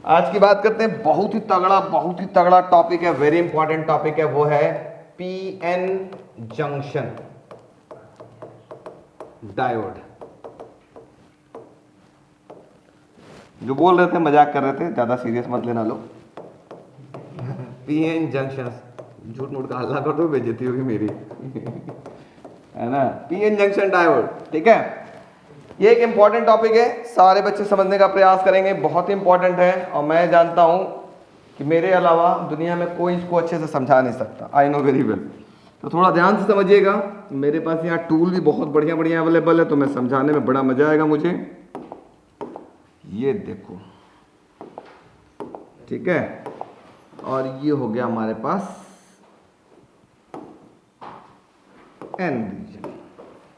आज की बात करते हैं, बहुत ही तगड़ा टॉपिक है, वेरी इंपॉर्टेंट टॉपिक है, वो है पीएन जंक्शन डायोड। जो बोल रहे थे मजाक कर रहे थे, ज्यादा सीरियस मत लेना लोग। पीएन जंक्शन, झूठ मूठ का हल्ला कर दो, बेइज्जती होगी मेरी। है ना, पीएन जंक्शन डायोड, ठीक है। ये एक इंपॉर्टेंट टॉपिक है, सारे बच्चे समझने का प्रयास करेंगे, बहुत ही इंपॉर्टेंट है। और मैं जानता हूं कि मेरे अलावा दुनिया में कोई इसको अच्छे से समझा नहीं सकता, आई नो वेरी वेल। तो थोड़ा ध्यान से समझिएगा, मेरे पास यहाँ टूल भी बहुत बढ़िया बढ़िया अवेलेबल है, तो मैं समझाने में बड़ा मजा आएगा मुझे। ये देखो, ठीक है। और ये हो गया हमारे पास एन रीजन,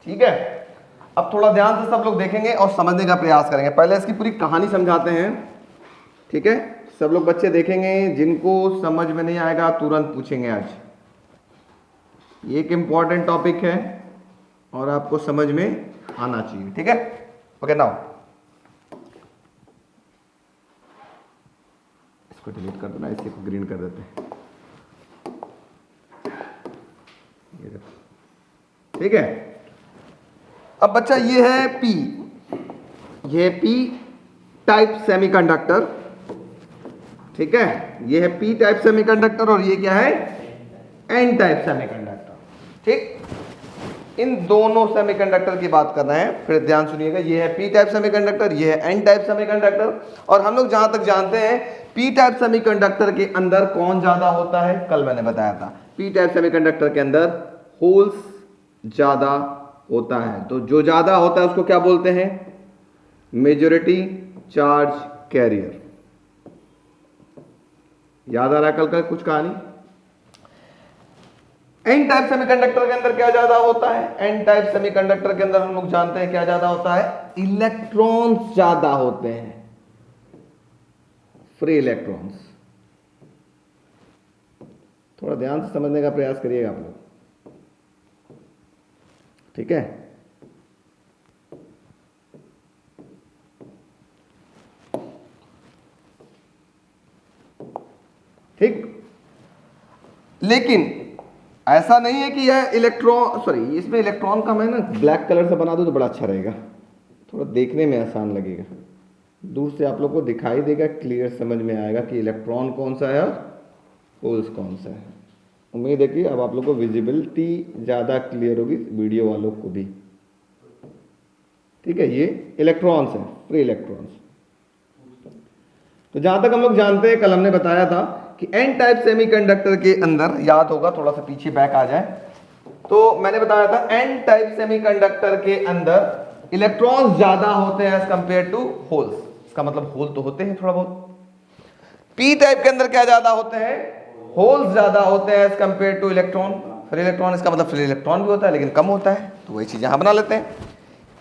ठीक है। अब थोड़ा ध्यान से सब लोग देखेंगे और समझने का प्रयास करेंगे। पहले इसकी पूरी कहानी समझाते हैं, ठीक है। सब लोग बच्चे देखेंगे, जिनको समझ में नहीं आएगा तुरंत पूछेंगे। आज ये एक इंपॉर्टेंट टॉपिक है और आपको समझ में आना चाहिए, ठीक है। ओके, नाउ इसको डिलीट कर दो ना, इसी को ग्रीन कर देते हैं, ये देखो, ठीक है। अब बच्चा ये है पी, ये पी टाइप सेमीकंडक्टर, ठीक है। ये है पी टाइप सेमीकंडक्टर और ये क्या है, एन टाइप सेमीकंडक्टर, ठीक। इन दोनों सेमीकंडक्टर की बात कर रहे हैं, फिर ध्यान सुनिएगा। ये है पी टाइप सेमीकंडक्टर, ये है एन टाइप सेमीकंडक्टर। और हम लोग जहां तक जानते हैं, पी टाइप सेमीकंडक्टर के अंदर कौन ज्यादा होता है, कल मैंने बताया था, पी टाइप सेमीकंडक्टर के अंदर होल्स ज्यादा होता है। तो जो ज्यादा होता है उसको क्या बोलते हैं, मेजॉरिटी चार्ज कैरियर। याद आ रहा है कल का कुछ कहानी। एन टाइप सेमीकंडक्टर के अंदर क्या ज्यादा होता है, एन टाइप सेमीकंडक्टर के अंदर हम लोग जानते हैं क्या ज्यादा होता है, इलेक्ट्रॉन्स ज्यादा होते हैं, फ्री इलेक्ट्रॉन्स। थोड़ा ध्यान से समझने का प्रयास करिएगा आप लोग, ठीक है। ठीक, लेकिन ऐसा नहीं है कि यह इलेक्ट्रॉन, सॉरी इसमें इलेक्ट्रॉन का मैं ना ब्लैक कलर से बना दूं तो बड़ा अच्छा रहेगा, थोड़ा देखने में आसान लगेगा, दूर से आप लोग को दिखाई देगा, क्लियर समझ में आएगा कि इलेक्ट्रॉन कौन सा है और होल्स कौन सा है। उम्मीद है कि अब आप लोग को विजिबिलिटी ज़्यादा क्लियर होगी, वीडियो वालों को भी, ठीक है। ये इलेक्ट्रॉन्स हैं, फ्री इलेक्ट्रॉन्स। तो जहां तक हम लोग जानते हैं, कल हमने बताया था कि एन टाइप सेमीकंडक्टर के अंदर, याद होगा, थोड़ा सा पीछे बैक आ जाए, तो मैंने बताया था एन टाइप सेमीकंडक्टर के अंदर इलेक्ट्रॉन्स ज्यादा होते हैं एज कंपेयर टू होल्स। इसका मतलब होल तो होते हैं थोड़ा बहुत। पी टाइप के अंदर क्या ज्यादा होते हैं, होल्स ज्यादा होते हैं as compare to electron, free electron. इसका मतलब फ्री इलेक्ट्रॉन भी होता है लेकिन कम होता है, तो वही चीज यहां बना लेते हैं।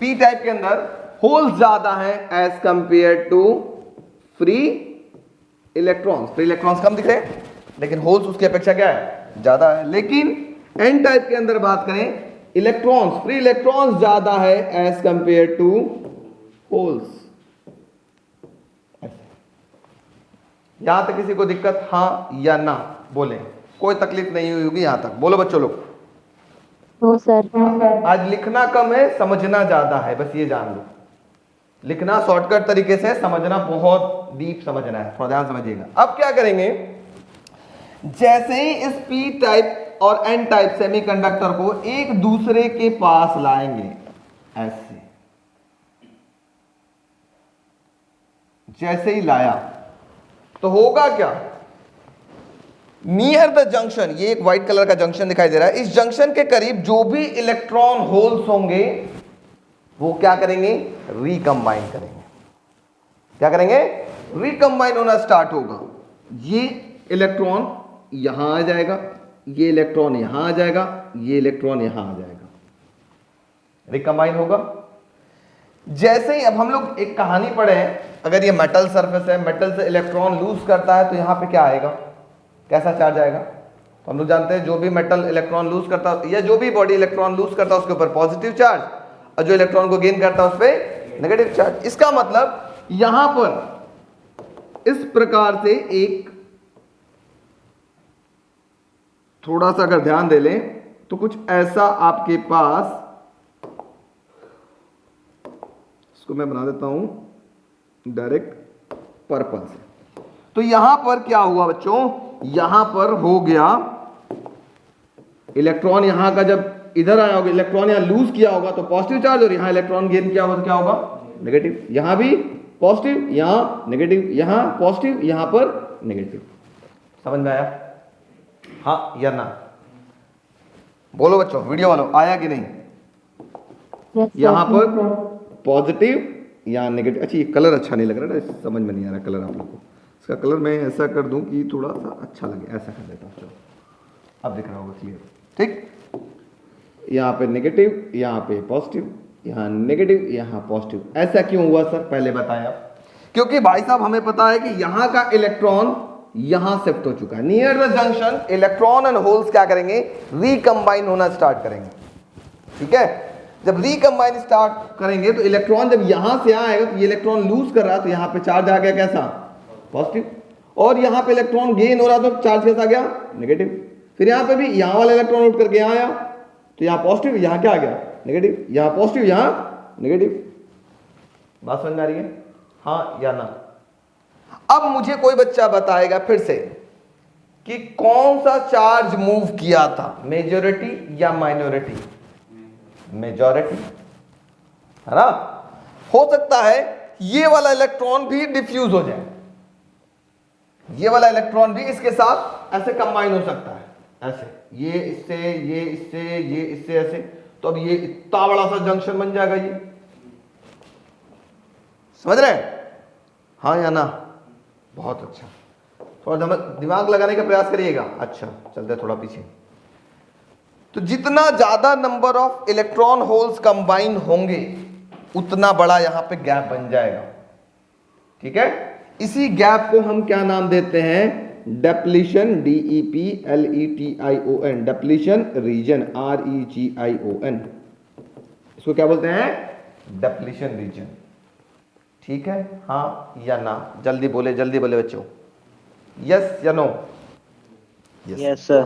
पी टाइप के अंदर होल्स ज्यादा है as compare to free electrons. Free electrons कम दिख रहे हैं लेकिन होल्स उसकी अपेक्षा क्या है, ज्यादा है। लेकिन एन टाइप के अंदर बात करें, इलेक्ट्रॉन्स, फ्री इलेक्ट्रॉन्स ज्यादा है एज कंपेयर टू होल्स। यहां तक किसी को दिक्कत, हां या ना बोले, कोई तकलीफ नहीं हुई होगी यहां तक, बोलो बच्चों लोग। No sir. आज लिखना कम है, समझना ज्यादा है, बस ये जान लो। लिखना शॉर्टकट तरीके से, समझना बहुत डीप समझना है, थोड़ा ध्यान समझिएगा। अब क्या करेंगे, जैसे ही इस पी टाइप और एन टाइप सेमीकंडक्टर को एक दूसरे के पास लाएंगे, ऐसे जैसे ही लाया तो होगा क्या, नियर द जंक्शन, ये एक व्हाइट कलर का जंक्शन दिखाई दे रहा है, इस जंक्शन के करीब जो भी इलेक्ट्रॉन होल्स होंगे वो क्या करेंगे, रिकंबाइन करेंगे। क्या करेंगे, रिकंबाइन होना स्टार्ट होगा। ये इलेक्ट्रॉन यहां आ जाएगा, ये इलेक्ट्रॉन यहां आ जाएगा, ये इलेक्ट्रॉन यहां आ जाएगा, रिकंबाइन होगा। जैसे ही, अब हम लोग एक कहानी पढ़े हैं, अगर ये मेटल सरफेस है, मेटल से इलेक्ट्रॉन लूज करता है तो यहां पे क्या आएगा, कैसा चार्ज आएगा। तो हम लोग जानते हैं जो भी मेटल इलेक्ट्रॉन लूज करता है, या जो भी बॉडी इलेक्ट्रॉन लूज करता है उसके ऊपर पॉजिटिव चार्ज, और जो इलेक्ट्रॉन को गेन करता है उस पर नेगेटिव चार्ज। इसका मतलब यहां पर इस प्रकार से एक थोड़ा सा अगर ध्यान दे लें तो कुछ ऐसा आपके पास, इसको मैं बना देता हूं डायरेक्ट पर्पल से। तो यहां पर क्या हुआ बच्चों, यहां पर हो गया इलेक्ट्रॉन, यहां का जब इधर आया होगा इलेक्ट्रॉन यहां लूज किया होगा तो पॉजिटिव चार्ज, और यहां इलेक्ट्रॉन गेन किया होगा तो क्या होगा, नेगेटिव। यहां भी पॉजिटिव, यहां नेगेटिव, यहां पॉजिटिव, यहां पर नेगेटिव। समझ में आया? हाँ या ना? बोलो बच्चों, वीडियो वालों, आया कि नहीं? Yes, sir. यहां पर पॉजिटिव, यहां नेगेटिव। अच्छा ये कलर अच्छा नहीं लग रहा ना, समझ में नहीं आ रहा कलर आप लोग को। इसका कलर मैं ऐसा कर दूं कि थोड़ा सा अच्छा लगे, ऐसा कर देता हूं। चलो अब दिख रहा होगा क्लियर, ठीक। यहां पे नेगेटिव, यहां पे पॉजिटिव, यहां नेगेटिव, यहां पॉजिटिव। ऐसा क्यों हुआ सर, पहले बताएं आप। क्योंकि भाई साहब हमें पता है कि यहां का इलेक्ट्रॉन यहां शिफ्ट हो चुका है। Near the junction electron and holes क्या करेंगे, रिकंबाइन होना स्टार्ट करेंगे, ठीक है। जब रिकंबाइन स्टार्ट करेंगे तो इलेक्ट्रॉन जब यहां से आएगा तो ये इलेक्ट्रॉन लूज कर रहा है तो यहां पे चार्ज आ गया कैसा, पॉजिटिव। और यहां पे इलेक्ट्रॉन गेन हो रहा तो चार्ज कैसा गया, नेगेटिव। फिर यहां पे भी यहां वाला इलेक्ट्रॉन उठ करके यहां आया तो यहां पॉजिटिव, यहां क्या आ गया, नेगेटिव। यहां पॉजिटिव, यहां नेगेटिव। बात समझ में आ रही है, हाँ या ना? अब मुझे कोई बच्चा बताएगा फिर से कि कौन सा चार्ज मूव किया था, मेजॉरिटी या माइनॉरिटी? मेजॉरिटी है ना। हो सकता है ये वाला इलेक्ट्रॉन भी डिफ्यूज हो जाए, ये वाला इलेक्ट्रॉन भी इसके साथ ऐसे कंबाइन हो सकता है, ऐसे ये इससे, ये इससे, ये इससे, ऐसे। तो अब ये इतना बड़ा सा जंक्शन बन जाएगा, ये समझ रहे हैं, हाँ या ना? बहुत अच्छा, थोड़ा दिमाग लगाने का प्रयास करिएगा। अच्छा चलते थोड़ा पीछे। तो जितना ज्यादा number of electron holes combine होंगे उतना बड़ा यहां पे गैप बन जाएगा, ठीक है। इसी गैप को हम क्या नाम देते हैं, depletion, DEPLETION, depletion region, REGION। इसको क्या बोलते हैं, डेप्लीशन रीजन, ठीक है। हाँ या ना, जल्दी बोले बच्चों, यस या नो? Yes sir.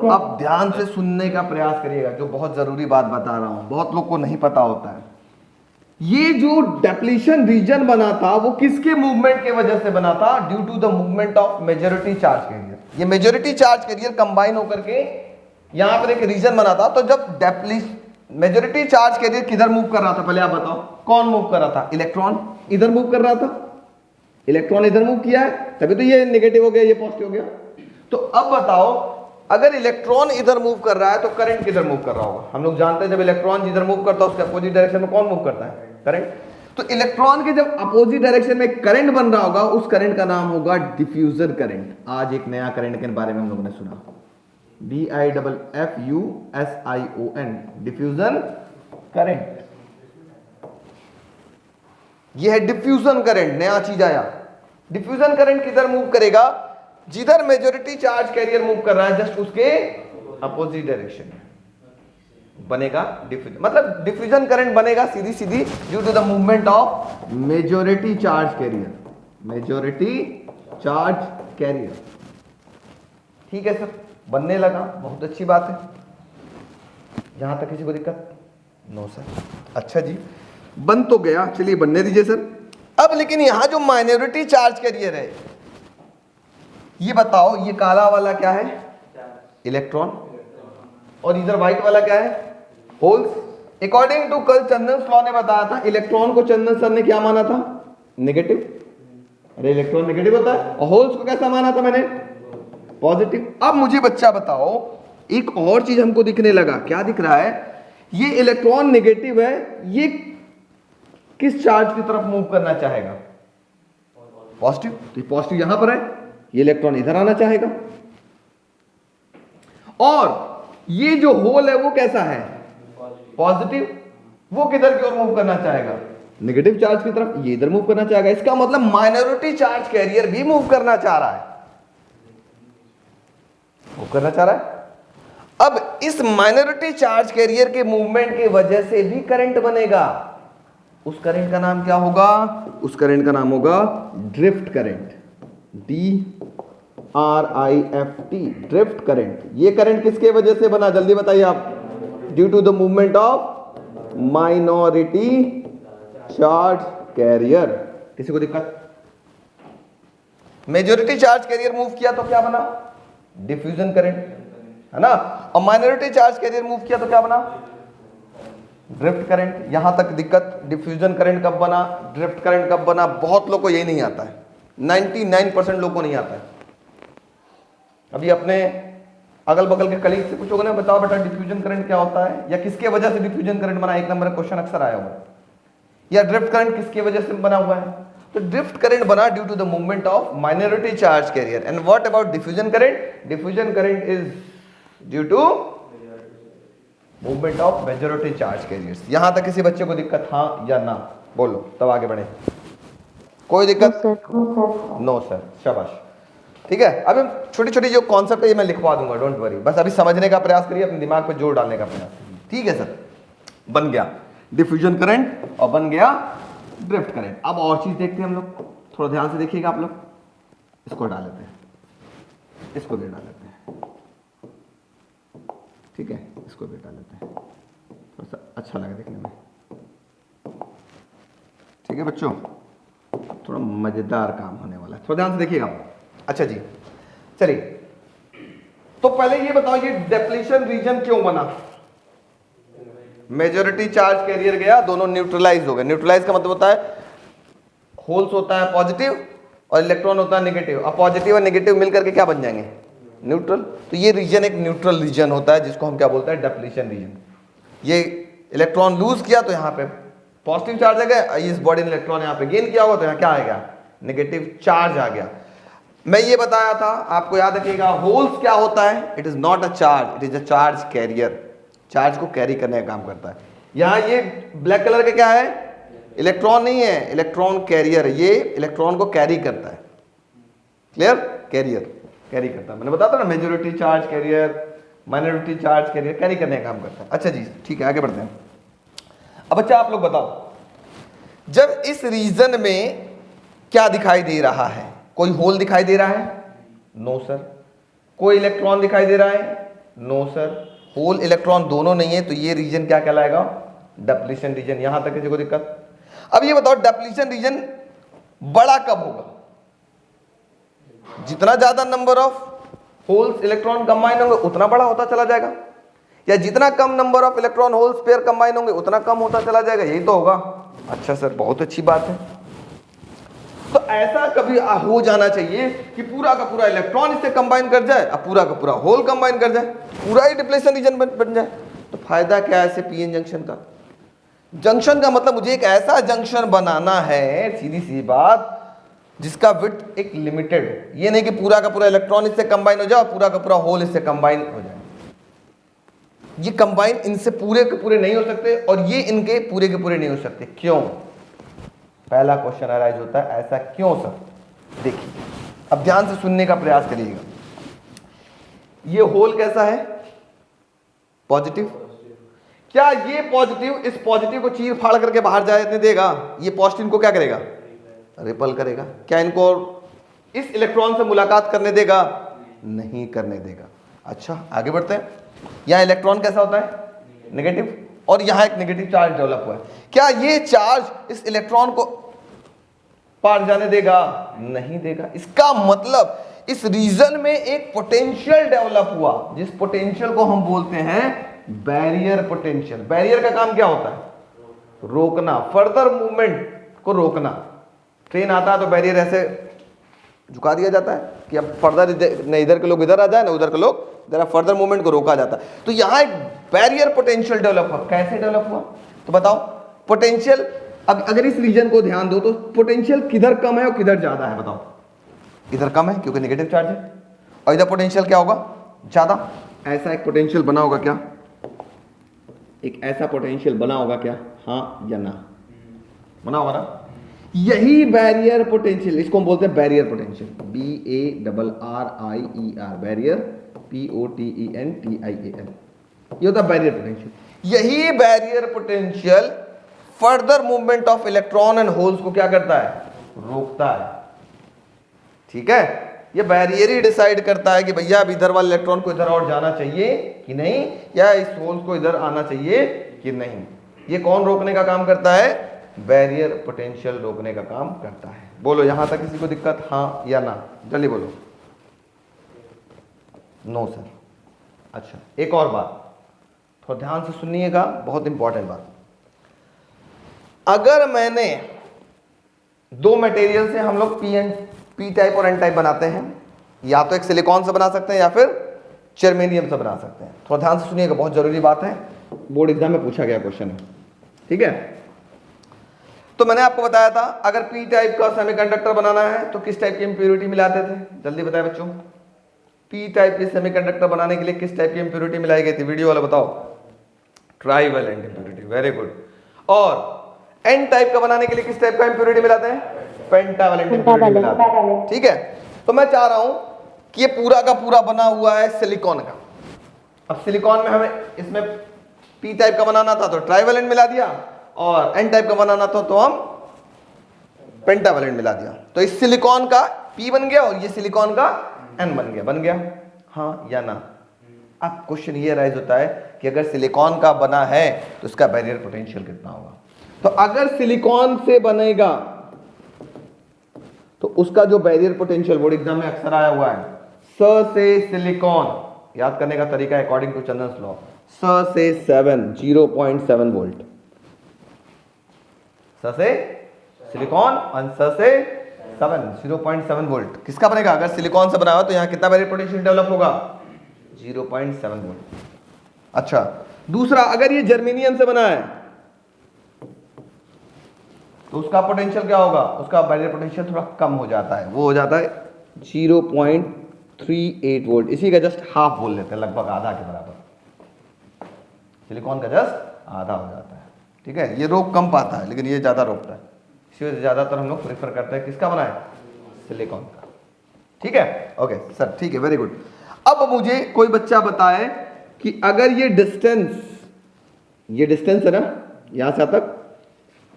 अब ध्यान से सुनने का प्रयास करिएगा, जो बहुत जरूरी बात बता रहा हूं, बहुत लोग को नहीं पता होता है। ये जो डेप्लीशन रीजन बना था वो किसके मूवमेंट के वजह से बना था, due to the movement of majority charge carrier. ये मेजॉरिटी चार्ज कैरियर कंबाइन होकर के यहां पर एक रीजन बना था। तो जब मेजॉरिटी चार्ज कैरियर किधर मूव कर रहा था, पहले आप बताओ, कौन मूव कर रहा था, इलेक्ट्रॉन इधर मूव कर रहा था, इलेक्ट्रॉन इधर मूव किया है, तभी तो ये नेगेटिव हो गया, ये पॉजिटिव हो गया। तो अब बताओ, अगर इलेक्ट्रॉन इधर मूव कर रहा है तो करंट किधर मूव कर रहा होगा? हम लोग जानते हैं जब इलेक्ट्रॉन जिधर मूव करता है उसके अपोजिट डायरेक्शन में कौन मूव करता है, करंट। तो इलेक्ट्रॉन के जब अपोजिट डायरेक्शन में करंट बन रहा होगा, उस करंट का नाम होगा डिफ्यूजन करंट। आज एक नया करंट के बारे में हम लोगों ने सुना, DIFFUSION, डिफ्यूजन करंट। यह है डिफ्यूजन करंट, नया चीज आया। डिफ्यूजन करंट किधर मूव करेगा, जिधर मेजॉरिटी चार्ज कैरियर मूव कर रहा है जस्ट उसके अपोजिट डायरेक्शन में बनेगा डिफ्यूजन। मतलब डिफ्यूजन करंट बनेगा सीधी सीधी due to the movement of majority charge carrier, majority charge carrier, ठीक है सर, बनने लगा, बहुत अच्छी बात है। यहां तक किसी को दिक्कत? No sir. अच्छा जी, बन तो गया, चलिए बनने दीजिए सर। अब लेकिन यहां जो माइनॉरिटी चार्ज कैरियर है, ये बताओ, ये काला वाला क्या है, इलेक्ट्रॉन, और इधर व्हाइट वाला क्या है, होल्स। अकॉर्डिंग टू कल चंदन स्लॉ ने बताया था, इलेक्ट्रॉन को चंदन सर ने क्या माना था, नेगेटिव। अरे इलेक्ट्रॉन नेगेटिव होता है, और होल्स को कैसा माना था मैंने, पॉजिटिव। अब मुझे बच्चा बताओ, एक और चीज हमको दिखने लगा, क्या दिख रहा है, ये इलेक्ट्रॉन नेगेटिव है, ये किस चार्ज की तरफ मूव करना चाहेगा, पॉजिटिव। तो पॉजिटिव यहां पर है, ये इलेक्ट्रॉन इधर आना चाहेगा। और ये जो होल है वो कैसा है, पॉजिटिव, वो किधर की ओर मूव करना चाहेगा, नेगेटिव चार्ज की तरफ, ये इधर मूव करना चाहेगा। इसका मतलब माइनॉरिटी चार्ज कैरियर भी मूव करना चाह रहा है, मूव करना चाह रहा है। अब इस माइनॉरिटी चार्ज कैरियर के मूवमेंट की वजह से भी करंट बनेगा। उस करंट का नाम क्या होगा, उस करंट का नाम होगा drift current. DRIFT, drift current. ये करंट किसके वजह से बना, जल्दी बताइए आप? Due to the movement of minority charge carrier. किसी को दिक्कत? मेजॉरिटी चार्ज कैरियर मूव किया तो क्या बना? डिफ्यूजन करंट, है ना। और माइनॉरिटी चार्ज कैरियर मूव किया तो क्या बना? Drift current. यहां तक दिक्कत। डिफ्यूजन करंट कब बना, ड्रिफ्ट करंट कब बना? बहुत लोग को यही नहीं आता है, 99% लोग को नहीं आता है। अभी अपने अगल बगल के कलीग से पूछोगे ना, बताओ बेटा डिफ्यूजन करंट क्या होता है, या किसके वजह से डिफ्यूजन करंट बना, 1 नंबर का क्वेश्चन अक्सर आया हुआ है। या ड्रिफ्ट करंट किसकी वजह से बना हुआ है? तो ड्रिफ्ट करंट बना due to the movement of minority charge carrier. And what about diffusion current? Diffusion current is due to movement of majority charge carriers. यहां तक किसी बच्चे को दिक्कत, हाँ या ना? बोलो तब आगे बढ़े। कोई दिक्कत? नो सर, शाबाश। ठीक है, अब छोटी छोटी जो कॉन्सेप्ट है ये मैं लिखवा दूंगा, डोंट वरी। बस अभी समझने का प्रयास करिए, अपने दिमाग पे जोर डालने का प्रयास करिए। ठीक है सर, बन गया डिफ्यूजन करंट और बन गया ड्रिफ्ट करंट। अब और चीज देखते हैं हम लोग, थोड़ा ध्यान से देखिएगा आप लोग। इसको हटा लेते हैं, इसको भी हटा लेते हैं। ठीक है, इसको भी हटा लेते हैं, थोड़ा सा अच्छा लगे देखने में। ठीक है बच्चों, थोड़ा मजेदार काम होने वाला है, थोड़ा ध्यान से देखिएगा। अच्छा जी, चलिए तो पहले ये बताओ, ये डेप्लीशन रीजन क्यों बना? मेजॉरिटी चार्ज कैरियर गया, दोनों न्यूट्रलाइज हो गए। न्यूट्रलाइज का मतलब होता है होल्स होता है पॉजिटिव और इलेक्ट्रॉन होता है नेगेटिव। अब पॉजिटिव और नेगेटिव मिलकर के क्या बन जाएंगे? न्यूट्रल। तो ये रीजन एक न्यूट्रल रीजन होता है, जिसको हम क्या बोलते हैं? Depletion region. ये इलेक्ट्रॉन लूज किया तो यहाँ पे पॉजिटिव चार्ज आ गया, इस बॉडी ने इलेक्ट्रॉन यहाँ पे गेन किया होगा तो यहाँ क्या आएगा? नेगेटिव चार्ज आ गया। मैं ये बताया था, आपको याद रखिएगा, होल्स क्या होता है? It is not a charge, it is a charge carrier. Charge को कैरी करने का काम करता है। यहां ये ब्लैक कलर के क्या है? इलेक्ट्रॉन नहीं है, इलेक्ट्रॉन कैरियर। ये इलेक्ट्रॉन को कैरी करता है। क्लियर? कैरियर कैरी करता है। मैंने बताया था ना, majority charge career, minority charge career, carry करने का काम करता है। अच्छा जी, ठीक है, आगे बढ़ते हैं। अब बच्चा आप लोग बताओ, जब इस रीजन में क्या दिखाई दे रहा है? कोई होल दिखाई दे रहा है? No sir. कोई इलेक्ट्रॉन दिखाई दे रहा है? No sir. होल इलेक्ट्रॉन दोनों नहीं है, तो ये रीजन क्या कहलाएगा? Depletion region. यहां तक किसी को दिक्कत? अब ये बताओ, डेप्लीशन रीजन बड़ा कब होगा? जितना ज्यादा number of holes electron combine होंगे उतना बड़ा होता चला जाएगा, या जितना कम number of electron holes pair combine होंगे उतना कम होता चला जाएगा? यही तो होगा। अच्छा सर, बहुत अच्छी बात है। तो ऐसा कभी हो जाना चाहिए कि पूरा का पूरा इलेक्ट्रॉन इससे कंबाइन कर जाए और पूरा का पूरा होल कंबाइन कर जाए, पूरा ही डिप्लेशन रीजन बन जाए। तो फायदा क्या है ऐसे पीएन जंक्शन का? जंक्शन का मतलब मुझे एक ऐसा जंक्शन बनाना है, सीधी सी बात, जिसका विड्थ एक लिमिटेड हो। ये नहीं कि पूरा का पूरा इलेक्ट्रॉन इससे कंबाइन हो जाए और पूरा का पूरा होल इससे कंबाइन हो जाए। ये कंबाइन इनसे पूरे के पूरे नहीं हो सकते और ये इनके पूरे के पूरे नहीं हो सकते। क्यों? पहला क्वेश्चन अराइज होता है, ऐसा क्यों सर? देखिए, अब ध्यान से सुनने का प्रयास करिएगा। ये होल कैसा है? पॉजिटिव। क्या ये पॉजिटिव इस पॉजिटिव को चीर फाड़ करके बाहर जाने देगा? ये पॉजिटिव इनको क्या करेगा? रिपल करेगा। क्या इनको इस इलेक्ट्रॉन से मुलाकात करने देगा? नहीं करने देगा। अच्छा, आगे बढ़ते हैं। यहां इलेक्ट्रॉन कैसा होता है? नेगेटिव, और यहां एक नेगेटिव चार्ज डेवलप हुआ है। क्या ये चार्ज इस इलेक्ट्रॉन को पार जाने देगा? नहीं देगा। इसका मतलब इस रीजन में एक पोटेंशियल डेवलप हुआ, जिस पोटेंशियल को हम बोलते हैं बैरियर पोटेंशियल। बैरियर का काम क्या होता है? रोकना, फर्दर मूवमेंट को रोकना। ट्रेन आता है तो बैरियर ऐसे झुका दिया जाता है कि अब फर्दर न इधर के लोग इधर आ जाए, ना उधर के लोग इधर, फर्दर मूवमेंट को रोका जाता है। तो यहां एक बैरियर पोटेंशियल डेवलप हुआ। कैसे डेवलप हुआ? तो बताओ। पोटेंशियल, अब अगर इस रीजन को ध्यान दो तो पोटेंशियल किधर कम है और किधर ज्यादा है? बताओ। इधर कम है क्योंकि नेगेटिव चार्ज है, और इधर पोटेंशियल क्या होगा? ज्यादा। ऐसा एक पोटेंशियल बना होगा क्या? एक ऐसा पोटेंशियल बना होगा क्या? हाँ या ना? बना होगा ना? यही बैरियर पोटेंशियल, इसको हम बोलते हैं barrier potential. BARRIER, barrier, POTENTIAL, ये होता है बैरियर पोटेंशियल। यही barrier potential further movement of electron and holes को क्या करता है? रोकता है। ठीक है, ये बैरियर ही डिसाइड करता है कि भैया अब इधर वाले इलेक्ट्रॉन को इधर और जाना चाहिए कि नहीं, या इस होल को इधर आना चाहिए कि नहीं। ये कौन रोकने का काम करता है? बैरियर पोटेंशियल रोकने का काम करता है। बोलो यहां तक किसी को दिक्कत, हाँ या ना? जल्दी बोलो। No sir. अच्छा, एक और बात थोड़ा ध्यान से सुनिएगा, बहुत इंपॉर्टेंट बात। अगर मैंने दो मटेरियल से हम लोग पी टाइप और एन टाइप बनाते हैं, या तो एक सिलिकॉन से बना सकते हैं या फिर जर्मेनियम से बना सकते हैं। थोड़ा ध्यान से सुनिएगा, बहुत जरूरी बात है, बोर्ड एग्जाम में पूछा गया क्वेश्चन है, ठीक है। तो मैंने आपको बताया था अगर पी टाइप का सेमीकंडक्टर बनाना है तो किस टाइप की इंप्योरिटी मिलाते थे? जल्दी बताए बच्चों, पी टाइप के सेमीकंडक्टर बनाने के लिए किस टाइप की इंप्योरिटी मिलाई गई थी? वीडियो वाला बताओ। Trivalent impurity, very good. और एन टाइप का बनाने के लिए किस टाइप का इंप्योरिटी मिलाते हैं? पेंटावेलेंट इंप्योरिटी मिलाते हैं, ठीक है। तो मैं चाह रहा हूं कि ये पूरा का पूरा बना हुआ है सिलिकॉन का। अब सिलिकॉन में हमें इसमें पी टाइप का बनाना था तो ट्राइवेलेंट मिला दिया, और एन टाइप का बनाना था तो हम पेंटावेलेंट मिला दिया। तो इस सिलिकॉन का पी बन गया और ये सिलिकॉन का एन बन गया, हाँ या ना? अब क्वेश्चन ये राइज होता है कि अगर सिलिकॉन का बना है तो उसका बैरियर पोटेंशियल कितना होगा? तो अगर सिलिकॉन से बनेगा तो उसका जो बैरियर पोटेंशियल, बोर्ड एग्जाम में अक्सर आया हुआ है, स से सिलिकॉन, याद करने का तरीका है अकॉर्डिंग टू चंद्रन्स लॉ, स से 7 0.7 वोल्ट, स से सिलिकॉन और स से 7 0.7 वोल्ट। किसका बनेगा? अगर सिलिकॉन से बना हुआ तो यहां कितना बैरियर पोटेंशियल डेवलप होगा? 0.7 वोल्ट। अच्छा, दूसरा, अगर ये जर्मेनियम से बना है तो उसका पोटेंशियल क्या होगा? उसका बैरियर पोटेंशियल थोड़ा कम हो जाता है, वो हो जाता है 0.38 वोल्ट। इसी का जस्ट हाफ बोल लेते हैं, लगभग आधा के बराबर। सिलिकॉन का जस्ट आधा हो जाता है, ठीक है। ये रोक कम पाता है लेकिन ये ज्यादा रोकता है, इसी वजह से ज्यादातर हम लोग प्रेफर करते हैं किसका बना है? सिलिकॉन का, ठीक है। ओके सर, ठीक है, वेरी गुड। अब मुझे कोई बच्चा बताए कि अगर ये डिस्टेंस है ना यहां से तक,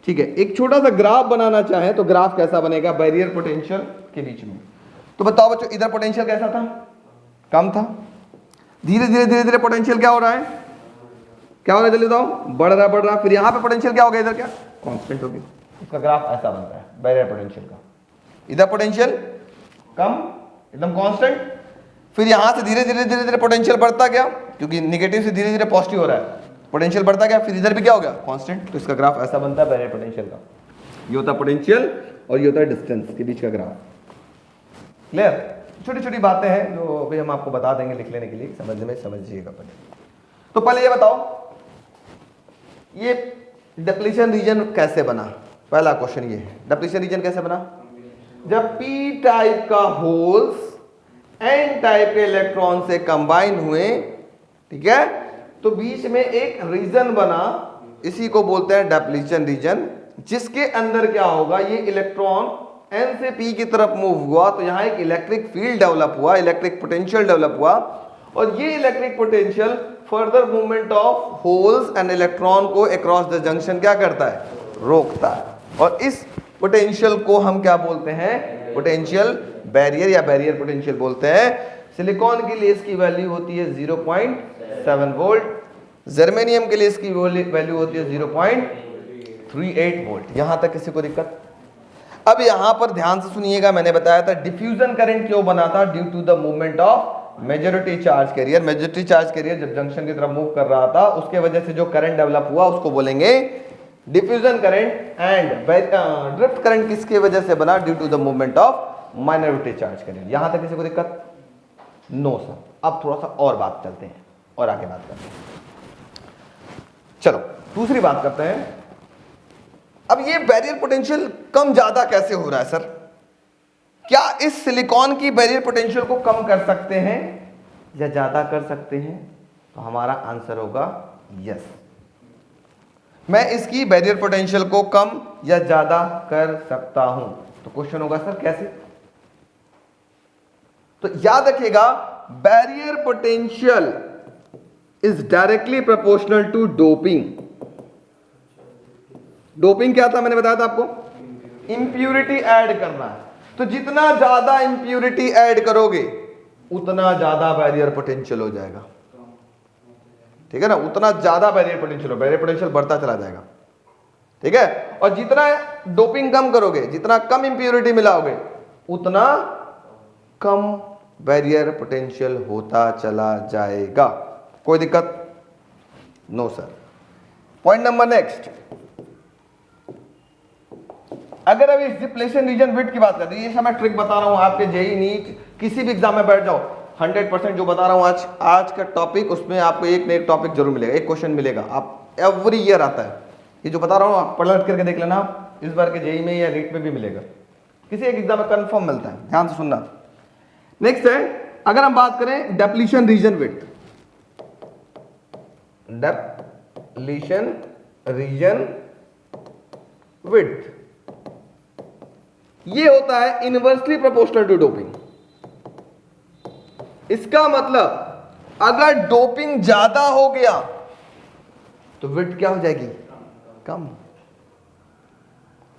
ठीक है, एक छोटा सा ग्राफ बनाना चाहे तो ग्राफ कैसा बनेगा बैरियर पोटेंशियल के बीच में? तो बताओ बच्चों, इधर पोटेंशियल कैसा था? कम था। धीरे धीरे पोटेंशियल क्या हो रहा है? क्या हो रहा है जल्दी बताओ? बढ़ रहा। फिर यहां पे पोटेंशियल क्या हो गया? इधर क्या कांस्टेंट हो गया। इसका ग्राफ ऐसा बनता है बैरियर पोटेंशियल का। इधर पोटेंशियल कम, एकदम कांस्टेंट। फिर यहां से धीरे धीरे पोटेंशियल बढ़ता गया, क्योंकि निगेटिव से धीरे धीरे पॉजिटिव हो रहा है, पोटेंशियल बढ़ता गया। फिर इधर भी क्या हो गया? कांस्टेंट। तो इसका ग्राफ ऐसा बनता है बैरियर पोटेंशियल का। ये होता है पोटेंशियल और ये होता है डिस्टेंस के बीच का ग्राफ। क्लियर? छोटी छोटी बातें हैं जो अभी हम आपको बता देंगे लिख लेने के लिए, समझिएगा पहले। तो पहले ये बताओ, ये डिप्लीशन रीजन कैसे बना? पहला क्वेश्चन ये है, डिप्लीशन रीजन कैसे बना? जब पी टाइप का होल्स एन टाइप के इलेक्ट्रॉन से कंबाइन हुए, ठीक है, तो बीच में एक रीजन बना, इसी को बोलते हैं डिप्लीशन रीजन, जिसके अंदर क्या होगा? ये इलेक्ट्रॉन एन से पी की तरफ मूव हुआ तो यहां एक इलेक्ट्रिक फील्ड डेवलप हुआ, इलेक्ट्रिक पोटेंशियल डेवलप हुआ, और ये electric potential further movement of holes and electron को अक्रॉस द जंक्शन क्या करता है? रोकता है। और इस पोटेंशियल को हम क्या बोलते हैं? पोटेंशियल बैरियर या बैरियर पोटेंशियल बोलते हैं। सिलिकॉन के लिए इसकी वैल्यू होती है 0.7 वोल्ट, जर्मेनियम के लिए इसकी वैल्यू होती है 0.38 वोल्ट। यहां तक किसी को दिक्कत? अब यहां पर ध्यान से सुनिएगा, मैंने बताया था डिफ्यूजन करंट क्यों बना था? Due to the movement of majority charge carrier. Majority charge carrier जब जंक्शन की तरफ मूव कर रहा था, उसके वजह से जो करंट डेवलप हुआ उसको बोलेंगे diffusion current. And drift current किसके वजह से बना? Due to the movement of minority charge carrier. यहां तक किसी को दिक्कत? No sir. अब थोड़ा सा और बात चलते हैं और आगे बात करते हैं। चलो दूसरी बात करते हैं। अब ये बैरियर पोटेंशियल कम ज्यादा कैसे हो रहा है सर? क्या इस सिलिकॉन की बैरियर पोटेंशियल को कम कर सकते हैं या ज्यादा कर सकते हैं? तो हमारा आंसर होगा यस। मैं इसकी बैरियर पोटेंशियल को कम या ज्यादा कर सकता हूं। तो क्वेश्चन होगा सर कैसे? तो याद रखिएगा, barrier potential is directly proportional to doping. Doping क्या था? मैंने बताया था आपको, इंप्यूरिटी ऐड करना है। तो जितना ज्यादा इंप्यूरिटी ऐड करोगे उतना ज्यादा बैरियर पोटेंशियल हो जाएगा, ठीक है ना, उतना ज्यादा बैरियर पोटेंशियल बढ़ता चला जाएगा, ठीक है। और जितना डोपिंग कम करोगे, जितना कम इंप्यूरिटी मिलाओगे, उतना कम बैरियर पोटेंशियल होता चला जाएगा। कोई दिक्कत? No sir. Point number next, अगर अभी डिप्लेशन रीजन विड्थ की बात करते हैं, ये सब मैं ट्रिक बता रहा हूं आपके जेई नीट किसी भी एग्जाम में बैठ जाओ, 100% जो बता रहा हूं आज का टॉपिक, उसमें आपको एक ना एक टॉपिक जरूर मिलेगा, एक क्वेश्चन मिलेगा, आप एवरी ईयर आता है। ये जो बता रहा हूं आप पलट करके देख लेना, इस बार के जेई में या नीट में भी मिलेगा, किसी एक एग्जाम में कंफर्म मिलता है, ध्यान से सुनना। नेक्स्ट है, अगर हम बात करें depletion region width, depletion region width, ये होता है इनवर्सली प्रोपोर्शनल टू डोपिंग। इसका मतलब अगर डोपिंग ज्यादा हो गया तो विड्थ क्या हो जाएगी? कम।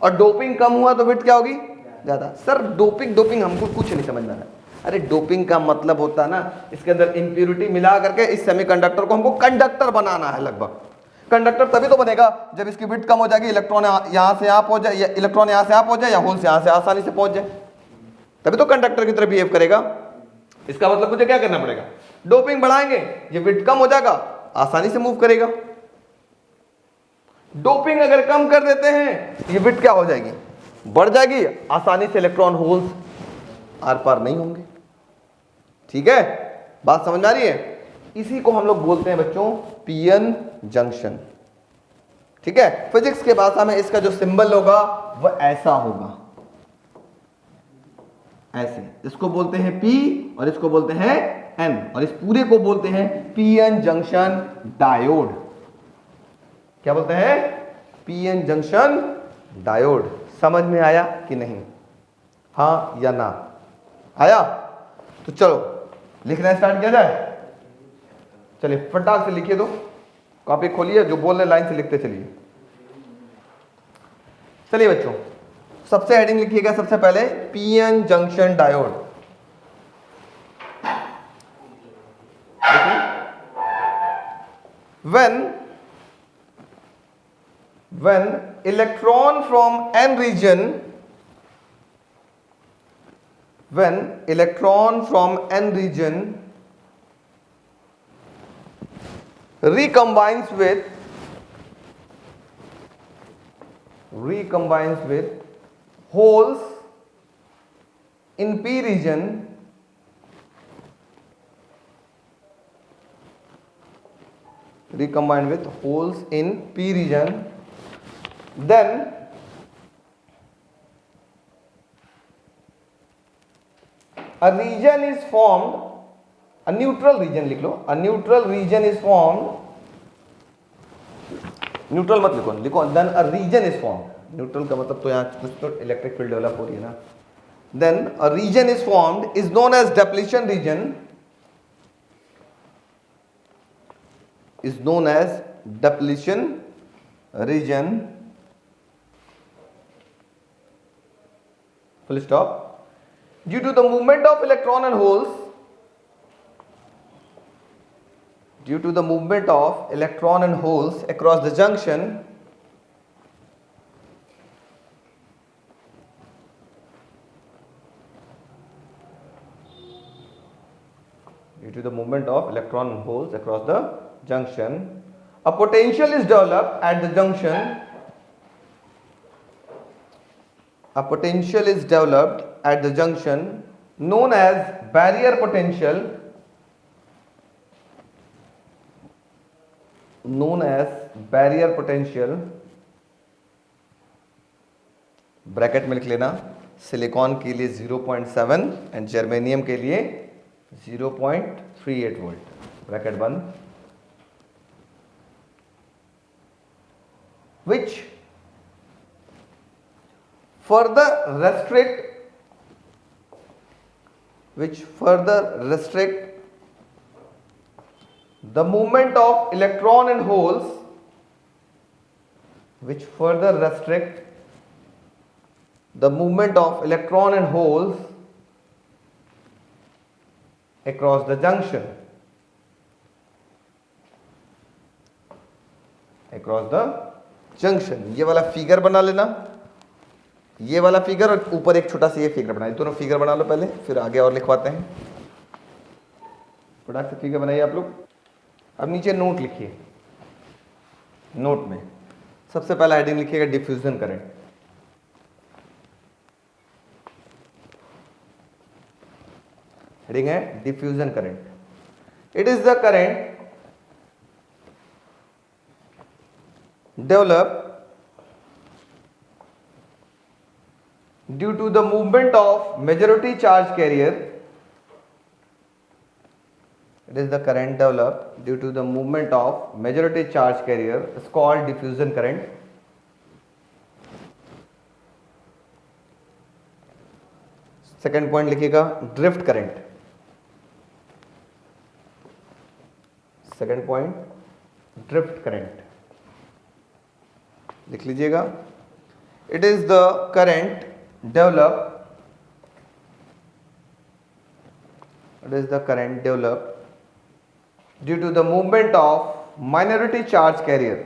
और डोपिंग कम हुआ तो विड्थ क्या होगी? ज्यादा। सर डोपिंग हमको कुछ नहीं समझ में आ रहा है। अरे डोपिंग का मतलब होता है ना, इसके अंदर इंप्यूरिटी मिला करके इस सेमीकंडक्टर को हमको कंडक्टर बनाना है। लगभग कंडक्टर तभी तो बनेगा जब इसकी विड्थ कम हो जाएगी, इलेक्ट्रॉन यहां से यहां पहुंच जाए, या इलेक्ट्रॉन यहां से यहां पहुंच जाए, या होल से यहां से आसानी से पहुंच जाए, तभी तो कंडक्टर की तरह बिहेव करेगा। इसका मतलब मुझे क्या करना पड़ेगा? डोपिंग बढ़ाएंगे, ये विड्थ कम हो जाएगा, आसानी से मूव करेगा। डोपिंग अगर कम कर देते हैं, ये विड्थ क्या हो जाएगी? बढ़ जाएगी, आसानी से इलेक्ट्रॉन होल्स आर पार नहीं होंगे। ठीक है, बात समझ में आ रही है? इसी को हम लोग बोलते हैं बच्चों पीएन जंक्शन। ठीक है, फिजिक्स के भाषा में इसका जो सिंबल होगा वह ऐसा होगा, ऐसे। इसको बोलते हैं पी और इसको बोलते हैं एन, और इस पूरे को बोलते हैं पीएन जंक्शन डायोड। क्या बोलते हैं? PN junction diode. समझ में आया कि नहीं? हाँ या ना? आया? तो चलो लिखना स्टार्ट किया जाए। चलिए फटाक से लिखिए, दो कॉपी खोलिए, जो बोल रहे लाइन से लिखते चलिए। चलिए बच्चों, सबसे हेडिंग लिखिएगा सबसे पहले PN junction diode. when electron from n region recombines with holes in p region, recombined with holes in p region, then a region is formed, a neutral region लिख लो, a neutral region is formed, neutral मत लिखो, लिखो then a region is formed। Neutral का मतलब तो यहाँ कुछ तो इलेक्ट्रिक फील्ड डेवलप हो रही है ना। then a region is formed is known as depletion region, is known as depletion region, full stop, due to the movement of electron and holes, due to the movement of electron and holes across the junction, due to the movement of electron and holes across the junction, a potential is developed at the junction, a potential is developed at the junction known as barrier potential, known as barrier potential, bracket में लिख लेना, silicon के लिए 0.7 and germanium के लिए 0.38 volt, bracket बंद, which further restrict the movement of electron and holes, which further restrict the movement of electron and holes across the junction, across the junction। ये वाला फिगर बना लेना, ये वाला फिगर और ऊपर एक छोटा सा ये फिगर बना, दोनों फिगर बना लो पहले, फिर आगे और लिखवाते हैं। फटाक से फिगर बनाइए आप लोग। अब नीचे नोट लिखिए, नोट में सबसे पहला हेडिंग लिखिएगा डिफ्यूजन करंट। हेडिंग है diffusion current. It is the current develop due to the movement of majority charge carrier। It is the current developed due to the movement of majority charge carrier is called diffusion current। Second point लिखिएगा drift current. Second point drift current लिख लीजिएगा। It is the current develop, it is the current develop due to the movement of minority charge carrier.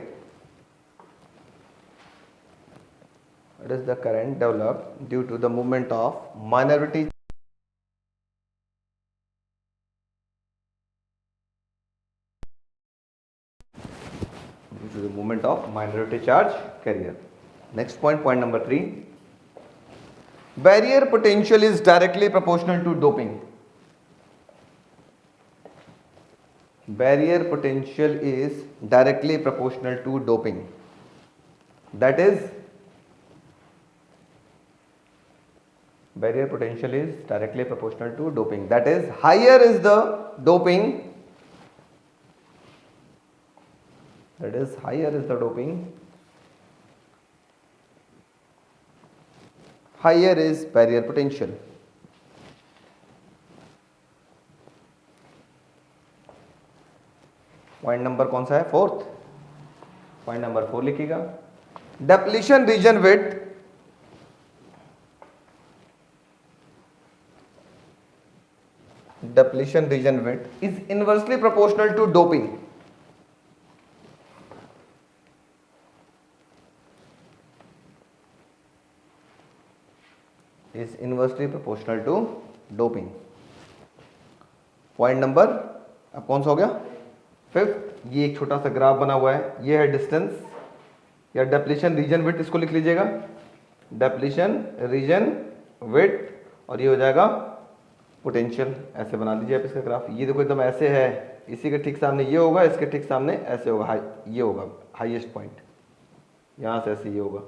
It is the current develop due to the movement of minority to the movement of minority charge carrier। Next point, point number 3, barrier potential is directly proportional to doping। Barrier potential is directly proportional to doping, that is barrier potential is directly proportional to doping, that is higher is the doping, that is higher is the doping, higher is barrier potential। Point number कौन सा है? Fourth. Point number 4 लिखिएगा depletion region width, depletion region width is inversely proportional to doping। is inversely proportional to doping। Point number अब कौन सा हो गया? 5th। ये एक छोटा सा ग्राफ बना हुआ है, ये है डिस्टेंस या डेप्लीशन रीजन विड्थ, इसको लिख लीजिएगा डेप्लीशन रीजन विड्थ, और ये हो जाएगा पोटेंशियल। ऐसे बना लीजिए आप इसका ग्राफ। ये देखो एकदम ऐसे है, इसी के ठीक सामने ये होगा, इसके ठीक सामने ऐसे होगा, ये होगा हाईएस्ट पॉइंट, यहाँ से ऐसे ये होगा,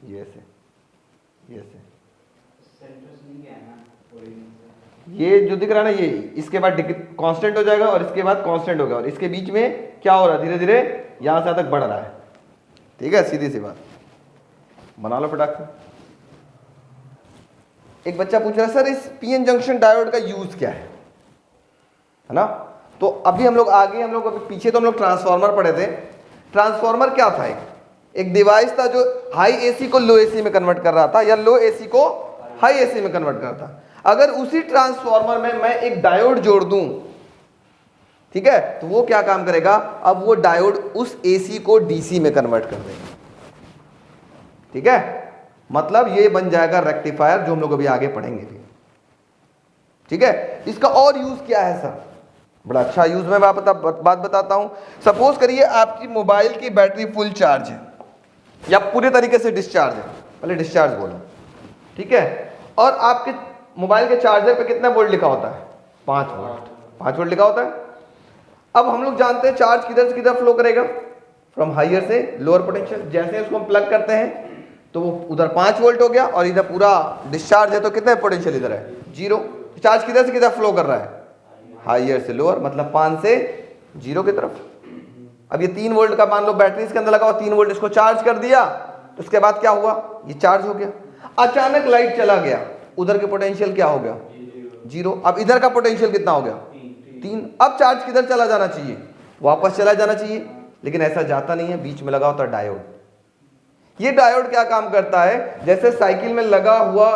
ये ऐसे, ये ऐसे, ये जो दिख रहा है ना, ये इसके बाद कांस्टेंट हो जाएगा और इसके बाद कांस्टेंट होगा, और इसके बीच में क्या हो रहा है? धीरे धीरे यहां से तक बढ़ रहा है। ठीक है, सीधी सी बात, बना लो फटाक से। एक बच्चा पूछ रहा है सर इस पीएन जंक्शन डायोड का यूज क्या है ना? तो अभी हम लोग आगे, हम लोग अभी पीछे तो हम लोग ट्रांसफार्मर पढ़े थे। ट्रांसफार्मर क्या था? एक डिवाइस था जो हाई एसी को लो एसी में कन्वर्ट कर रहा था, या लो एसी को हाई एसी में कन्वर्ट कर रहा था। अगर उसी ट्रांसफार्मर में मैं एक डायोड जोड़ दूं, ठीक है, तो वो क्या काम करेगा? अब वो डायोड उस एसी को डीसी में कन्वर्ट कर देगा। ठीक है, मतलब ये बन जाएगा रेक्टिफायर, जो हम लोग अभी आगे पढ़ेंगे भी। ठीक है, इसका और यूज क्या है सर? बड़ा अच्छा यूज में बात बताता हूं। सपोज करिए आपकी मोबाइल की बैटरी फुल चार्ज है या पूरे तरीके से डिस्चार्ज है, पहले डिस्चार्ज बोलो, ठीक है, और आपके मोबाइल के चार्जर पे कितना वोल्ट लिखा होता है? 5 वोल्ट, 5 वोल्ट लिखा होता है। अब हम लोग जानते हैं चार्ज किधर से किधर फ्लो करेगा? फ्रॉम हायर से लोअर पोटेंशियल। जैसे उसको हम प्लग करते हैं तो वो उधर 5 वोल्ट हो गया, और इधर पूरा डिस्चार्ज है तो कितना पोटेंशियल इधर है? 0। चार्ज किधर से किधर फ्लो कर रहा है? हायर से लोअर, मतलब 5 से 0 की तरफ। अब ये 3 वोल्ट का मान लो बैटरी इसके अंदर लगा हुआ, 3 वोल्ट इसको चार्ज कर दिया, तो उसके बाद क्या हुआ? ये चार्ज हो गया। अचानक लाइट चला गया, उधर के पोटेंशियल क्या हो गया? 0। अब इधर का पोटेंशियल कितना हो गया? 3। अब चार्ज किधर चला जाना चाहिए? वापस चला जाना चाहिए, लेकिन ऐसा जाता नहीं है, बीच में लगा होता है डायोड। ये डायोड क्या काम करता है, जैसे साइकिल में लगा हुआ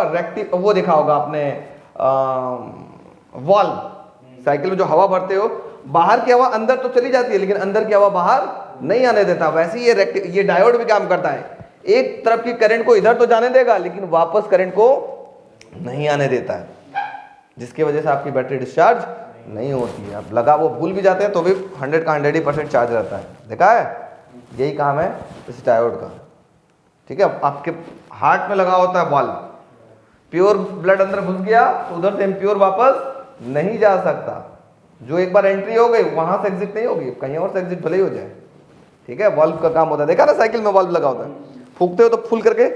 वो देखा होगा आपने वाल्व, साइकिल में जो हवा भरते हो, बाहर की हवा अंदर तो चली जाती है लेकिन अंदर की हवा बाहर नहीं आने देता। वैसे ही ये डायोड भी काम करता है, एक तरफ की करंट को इधर तो जाने देगा लेकिन वापस करंट को नहीं आने देता है, जिसकी वजह से आपकी बैटरी डिस्चार्ज नहीं होती है। अब लगा वो भूल भी जाते हैं तो भी 100 का 100% चार्ज रहता है। देखा है, यही काम है इस डायोड का। ठीक है, आपके हार्ट में लगा होता है बॉल, प्योर ब्लड अंदर घुस गया तो उधर से इम्प्योर वापस नहीं जा सकता। जो एक बार एंट्री हो गई वहां से एग्जिट नहीं होगी, कहीं और से एग्जिट भले ही हो जाए। ठीक है, बल्ब का काम होता है। देखा ना साइकिल में बल्ब लगा होता है, फूकते हो तो फुल करके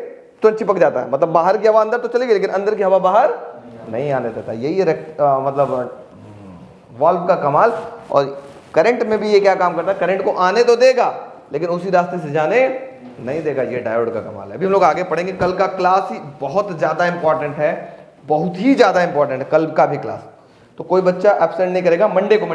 तुरंत चिपक जाता है, मतलब बाहर की हवा अंदर तो चली गई लेकिन अंदर की हवा बाहर नहीं आने देता। यही है मतलब वाल्व का कमाल। और करंट में भी ये क्या काम करता है, करंट को आने तो देगा लेकिन उसी रास्ते से जाने नहीं देगा। ये डायोड का कमाल है। अभी हम लोग आगे पढ़ेंगे। कल का क्लास ही बहुत ज़्यादा इंपॉर्टेंट है, बहुत ही ज़्यादा इंपॉर्टेंट है कल का भी क्लास। तो कोई बच्चा एब्सेंट नहीं करेगा। मंडे को